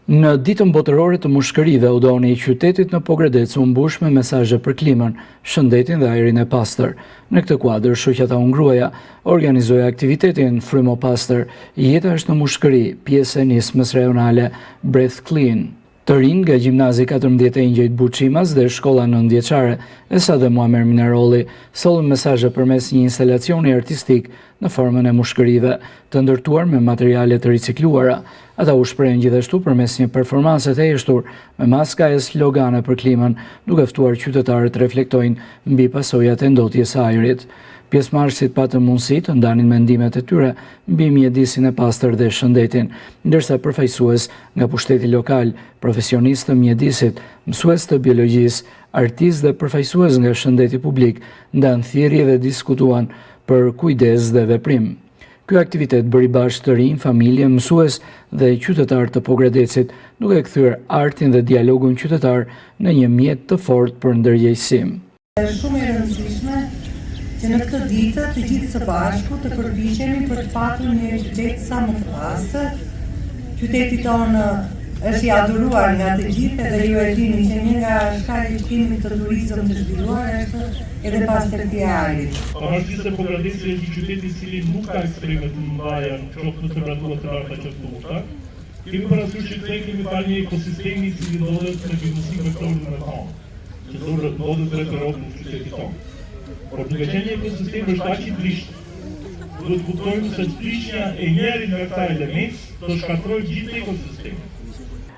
Në ditën botërore të mushkërive, udhëheqësi i qytetit në Pogradec u mbush me mesazhe për klimën, shëndetin dhe ajrin e pastër. Në këtë kuadër, shoqata Hungruaja organizoi aktivitetin Frymo Pastër, jeta është në mushkëri, pjesë e nismës rajonale Breath Clean. Të rinë nga gjimnazi 14 e Ingjëjt Buçimas dhe shkolla 9-vjeçare Esa dhe Muamer Minarolli sollën mesazhe përmes një instalacioni artistik në formën e mushkërive, të ndërtuar me materiale të ricikluara. Ata u shprehen gjithashtu përmes një performance të heshtur me maska e slogane për klimën, duke ftuar qytetarët të reflektojnë mbi pasojat e ndotjes së ajrit. Pjesëmarrësit patën mundësi të ndanin mendimet e tyre mbi mjedisin e pastër dhe shëndetin, ndërsa përfaqësues nga pushteti lokal, profesionistë të mjedisit, mësues të biologjisë, artistë dhe përfaqësues nga shëndeti publik ndanë thirrje dhe diskutuan për kujdes dhe veprim. Ky aktivitet bëri bashkë të rinj, familje, mësues dhe qytetar të Pogradecit, duke kthyer artin dhe dialogun qytetar në një mjet të fortë për ndërgjegjësim. Shumë e rëndësishme që në këtë ditë të gjithë së bashku të përpiqemi për të patur një qytet sa më të pastër. Qyteti tonë është i aduruar nga të gjithë dhe ju e dini që një nga shkaqet që kemi të turizëm të zhvilluar është edhe pastërtia e ajrit. Pavarësisht se Pogradeci është një qytet i cili nuk ka ekstreme të mëdha qoftë në temperatura të larta qoftë të lufta, kemi parasysh që këtej kemi parë një ekosistem i cili ndodhet në bimësi vektorin e tonë, që ndodhet drejt rrogës në qytetin tonë. Por duke qenë një ekosistem është aq i trishtë, duhet të kuptojmë se trishja e njëri nga këta elementë do shkatërrojë gjithë ekosistemin.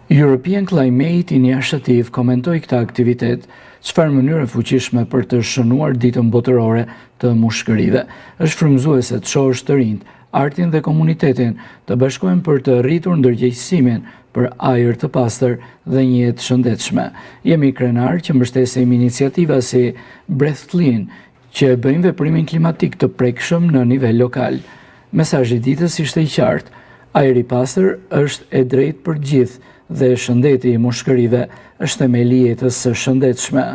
European Climate Initiative komentoi këtë aktivitet, çfarë mënyre fuqishme për të shënuar ditën botërore të mushkërive. Është frymëzuese të shohësh të rinjt, artin dhe komunitetin të bashkohen për të rritur ndërgjegjësimin për ajër të pastër dhe një jetë shëndetshme. Jemi krenar që mbështesim iniciativa si Breath Clean, që bëjnë veprimin klimatik të prekshëm në nivel lokal. Mesazhi i ditës ishte i qartë: ajri i pastër është e drejtë për gjithë dhe shëndeti i mushkërive është themeli i jetës së shëndetshme.